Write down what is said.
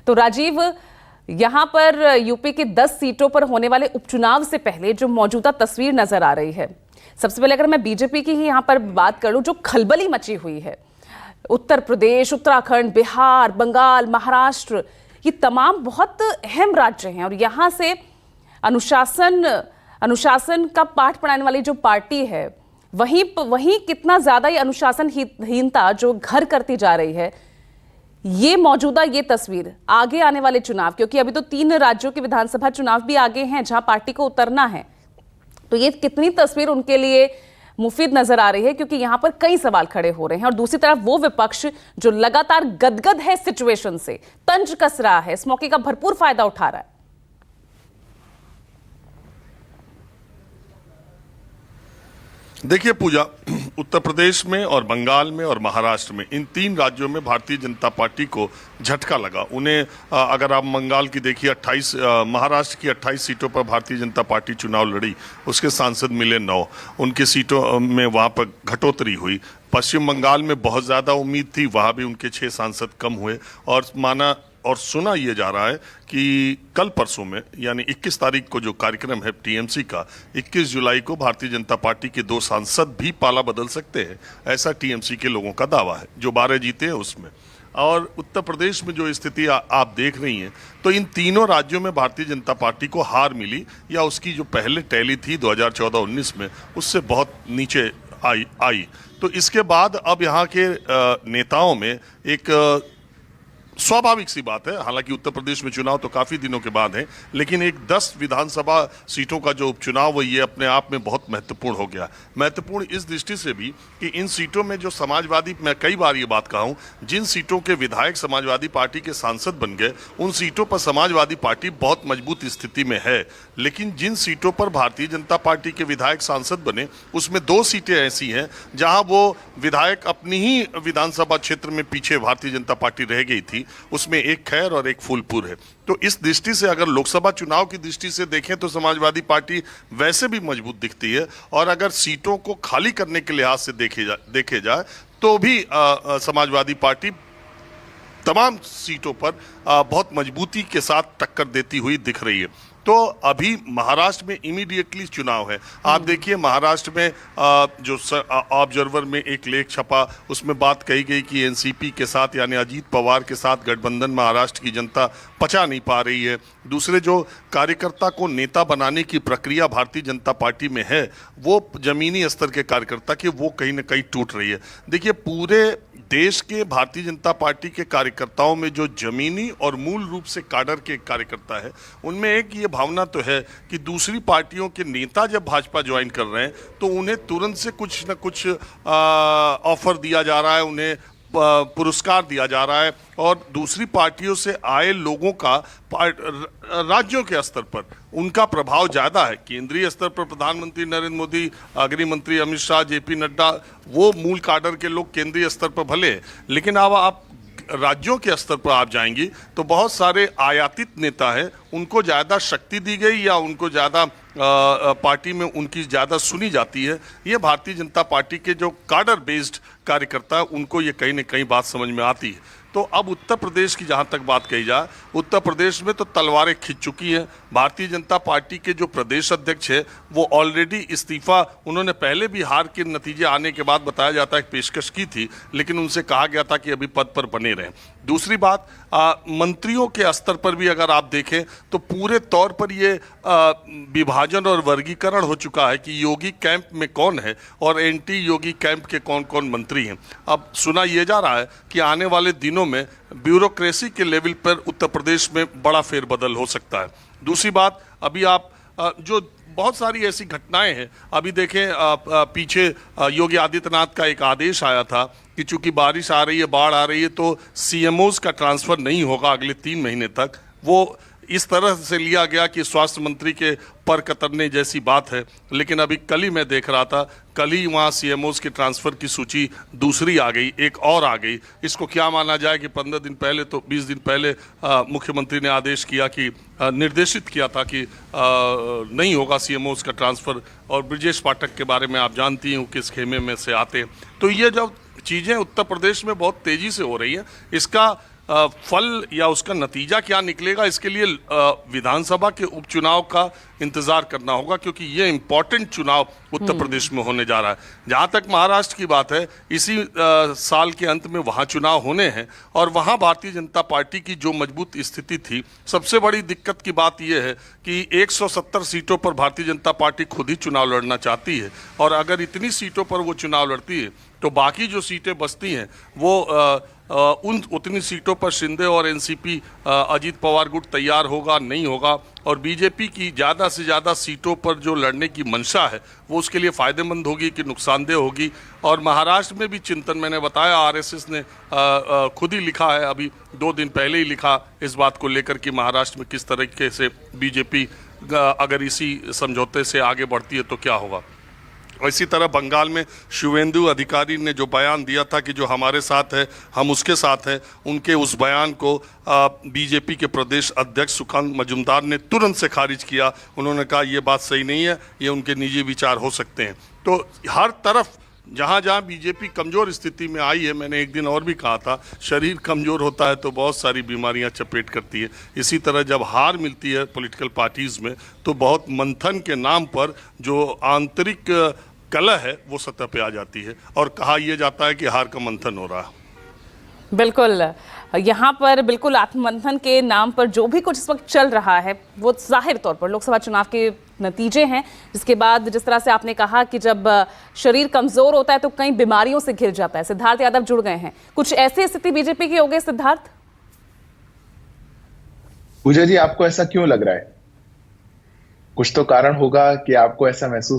तो राजीव, यहां पर यूपी की 10 सीटों पर होने वाले उपचुनाव से पहले जो मौजूदा तस्वीर नजर आ रही है, सबसे पहले अगर मैं बीजेपी की ही यहां पर बात कर लूं, जो खलबली मची हुई है, उत्तर प्रदेश, उत्तराखंड, बिहार, बंगाल, महाराष्ट्र, ये तमाम बहुत अहम राज्य हैं और यहां से अनुशासन का पाठ पढ़ाने वाली जो पार्टी है, वहीं कितना ज्यादा ये अनुशासनहीनता जो घर करती जा रही है, ये मौजूदा ये तस्वीर आगे आने वाले चुनाव, क्योंकि अभी तो 3 राज्यों के विधानसभा चुनाव भी आगे हैं जहां पार्टी को उतरना है, तो ये कितनी तस्वीर उनके लिए मुफीद नजर आ रही है, क्योंकि यहां पर कई सवाल खड़े हो रहे हैं। और दूसरी तरफ वो विपक्ष जो लगातार गदगद है सिचुएशन से, तंज कस रहा है, इस मौके का भरपूर फायदा उठा रहा है। देखिए पूजा, उत्तर प्रदेश में और बंगाल में और महाराष्ट्र में, इन 3 राज्यों में भारतीय जनता पार्टी को झटका लगा। उन्हें अगर आप बंगाल की देखिए 28, महाराष्ट्र की 28 सीटों पर भारतीय जनता पार्टी चुनाव लड़ी, उसके सांसद मिले 9, उनकी सीटों में वहां पर घटोतरी हुई। पश्चिम बंगाल में बहुत ज़्यादा उम्मीद थी, वहां भी उनके 6 सांसद कम हुए और माना और सुना ये जा रहा है कि कल परसों में, यानी 21 तारीख को जो कार्यक्रम है टीएमसी का, 21 जुलाई को भारतीय जनता पार्टी के 2 सांसद भी पाला बदल सकते हैं, ऐसा टीएमसी के लोगों का दावा है, जो 12 जीते हैं उसमें। और उत्तर प्रदेश में जो स्थिति आप देख रही हैं, तो इन तीनों राज्यों में भारतीय जनता पार्टी को हार मिली, या उसकी जो पहले टैली थी 2014-19 में, उससे बहुत नीचे आई। तो इसके बाद अब यहाँ के नेताओं में एक स्वाभाविक सी बात है, हालांकि उत्तर प्रदेश में चुनाव तो काफी दिनों के बाद है, लेकिन एक 10 विधानसभा सीटों का जो उपचुनाव है, ये अपने आप में बहुत महत्वपूर्ण हो गया। महत्वपूर्ण इस दृष्टि से भी कि इन सीटों में जो समाजवादी, मैं कई बार ये बात कहा हूं, जिन सीटों के विधायक समाजवादी पार्टी के सांसद बन गए, उन सीटों पर समाजवादी पार्टी बहुत मजबूत स्थिति में है। लेकिन जिन सीटों पर भारतीय जनता पार्टी के विधायक सांसद बने, उसमें 2 सीटें ऐसी हैं जहां वो विधायक अपनी ही विधानसभा क्षेत्र में पीछे भारतीय जनता पार्टी रह गई थी, उसमें एक खैर और एक फूलपुर है। तो इस दृष्टि से अगर लोकसभा चुनाव की दृष्टि से देखें तो समाजवादी पार्टी वैसे भी मजबूत दिखती है, और अगर सीटों को खाली करने के लिहाज से देखे जाए तो भी समाजवादी पार्टी तमाम सीटों पर बहुत मजबूती के साथ टक्कर देती हुई दिख रही है। तो अभी महाराष्ट्र में इमीडिएटली चुनाव है। आप देखिए महाराष्ट्र में जो ऑब्जर्वर में एक लेख छपा, उसमें बात कही गई कि एनसीपी के साथ, यानी अजीत पवार के साथ गठबंधन महाराष्ट्र की जनता पचा नहीं पा रही है। दूसरे, जो कार्यकर्ता को नेता बनाने की प्रक्रिया भारतीय जनता पार्टी में है, वो जमीनी स्तर के कार्यकर्ता के, वो कहीं ना कहीं टूट रही है। देखिए, पूरे देश के भारतीय जनता पार्टी के कार्यकर्ताओं में जो जमीनी और मूल रूप से काडर के कार्यकर्ता है, उनमें एक ये भावना तो है कि दूसरी पार्टियों के नेता जब भाजपा ज्वाइन कर रहे हैं तो उन्हें तुरंत से कुछ न कुछ ऑफर दिया जा रहा है, उन्हें पुरस्कार दिया जा रहा है, और दूसरी पार्टियों से आए लोगों का राज्यों के स्तर पर उनका प्रभाव ज़्यादा है। केंद्रीय स्तर पर प्रधानमंत्री नरेंद्र मोदी, गृह मंत्री अमित शाह, जेपी नड्डा, वो मूल काडर के लोग केंद्रीय स्तर पर भले, लेकिन अब आप राज्यों के स्तर पर आप जाएंगी तो बहुत सारे आयातित नेता हैं, उनको ज़्यादा शक्ति दी गई या उनको ज़्यादा पार्टी में उनकी ज़्यादा सुनी जाती है। ये भारतीय जनता पार्टी के जो काडर बेस्ड कार्यकर्ता है, उनको ये कहीं न कहीं बात समझ में आती है। तो अब उत्तर प्रदेश की जहाँ तक बात कही जाए, उत्तर प्रदेश में तो तलवारें खिंच चुकी हैं। भारतीय जनता पार्टी के जो प्रदेश अध्यक्ष है, वो ऑलरेडी इस्तीफा, उन्होंने पहले भी हार के नतीजे आने के बाद बताया जाता है पेशकश की थी, लेकिन उनसे कहा गया था कि अभी पद पर बने रहें। दूसरी बात, मंत्रियों के स्तर पर भी अगर आप देखें तो पूरे तौर पर ये विभाजन और वर्गीकरण हो चुका है कि योगी कैंप में कौन है और एंटी योगी कैंप के कौन कौन मंत्री हैं। अब सुना यह जा रहा है कि आने वाले दिनों में ब्यूरोक्रेसी के लेवल पर उत्तर प्रदेश में बड़ा फेरबदल हो सकता है। दूसरी बात, अभी आप जो बहुत सारी ऐसी घटनाएं हैं, अभी देखें पीछे योगी आदित्यनाथ का एक आदेश आया था कि चूंकि बारिश आ रही है, बाढ़ आ रही है, तो सीएमओज का ट्रांसफ़र नहीं होगा अगले 3 महीने तक। वो इस तरह से लिया गया कि स्वास्थ्य मंत्री के पर कतरने जैसी बात है, लेकिन अभी कल ही मैं देख रहा था, कल ही वहाँ सीएमओज के ट्रांसफ़र की सूची दूसरी आ गई, एक और आ गई। इसको क्या माना जाए कि 15 दिन पहले, तो 20 दिन पहले मुख्यमंत्री ने आदेश किया कि निर्देशित किया था कि नहीं होगा सीएमओज का ट्रांसफ़र, और ब्रजेश पाठक के बारे में आप जानती हैं किस खेमे में से आते हैं। तो ये जब चीज़ें उत्तर प्रदेश में बहुत तेज़ी से हो रही हैं, इसका फल या उसका नतीजा क्या निकलेगा, इसके लिए विधानसभा के उपचुनाव का इंतजार करना होगा, क्योंकि ये इंपॉर्टेंट चुनाव उत्तर प्रदेश में होने जा रहा है। जहां तक महाराष्ट्र की बात है, इसी साल के अंत में वहां चुनाव होने हैं और वहां भारतीय जनता पार्टी की जो मजबूत स्थिति थी, सबसे बड़ी दिक्कत की बात यह है कि 170 सीटों पर भारतीय जनता पार्टी खुद ही चुनाव लड़ना चाहती है, और अगर इतनी सीटों पर वो चुनाव लड़ती है तो बाकी जो सीटें बचती हैं वो उतनी सीटों पर शिंदे और एनसीपी अजीत पवार गुट तैयार होगा नहीं होगा, और बीजेपी की ज़्यादा से ज़्यादा सीटों पर जो लड़ने की मंशा है वो उसके लिए फ़ायदेमंद होगी कि नुकसानदेह होगी। और महाराष्ट्र में भी चिंतन, मैंने बताया, आरएसएस ने खुद ही लिखा है, अभी 2 दिन पहले ही लिखा इस बात को लेकर कि महाराष्ट्र में किस तरीके से बीजेपी अगर इसी समझौते से आगे बढ़ती है तो क्या होगा। इसी तरह बंगाल में शुवेंदु अधिकारी ने जो बयान दिया था कि जो हमारे साथ है हम उसके साथ हैं, उनके उस बयान को बीजेपी के प्रदेश अध्यक्ष सुकांत मजूमदार ने तुरंत से खारिज किया। उन्होंने कहा ये बात सही नहीं है, ये उनके निजी विचार हो सकते हैं। तो हर तरफ जहाँ जहाँ बीजेपी कमज़ोर स्थिति में आई है, मैंने एक दिन और भी कहा था, शरीर कमज़ोर होता है तो बहुत सारी बीमारियाँ चपेट करती है। इसी तरह जब हार मिलती है पॉलिटिकल पार्टीज़ में तो बहुत मंथन के नाम पर जो आंतरिक कलह है वो सतह पे आ जाती है और कहा यह जाता है कि हार का मंथन हो रहा है। बिल्कुल, यहाँ पर बिल्कुल आत्ममंथन के नाम पर जो भी कुछ इस वक्त चल रहा है वो जाहिर तौर पर लोकसभा चुनाव के नतीजे हैं, जिसके बाद जिस तरह से आपने कहा कि जब शरीर कमजोर होता है तो कई बीमारियों से घिर जाता है। सिद्धार्थ यादव जुड़ गए हैं, कुछ ऐसी स्थिति बीजेपी की हो गई सिद्धार्थ? पूजा जी, आपको ऐसा क्यों लग रहा है? कुछ तो कारण होगा कि आपको ऐसा महसूस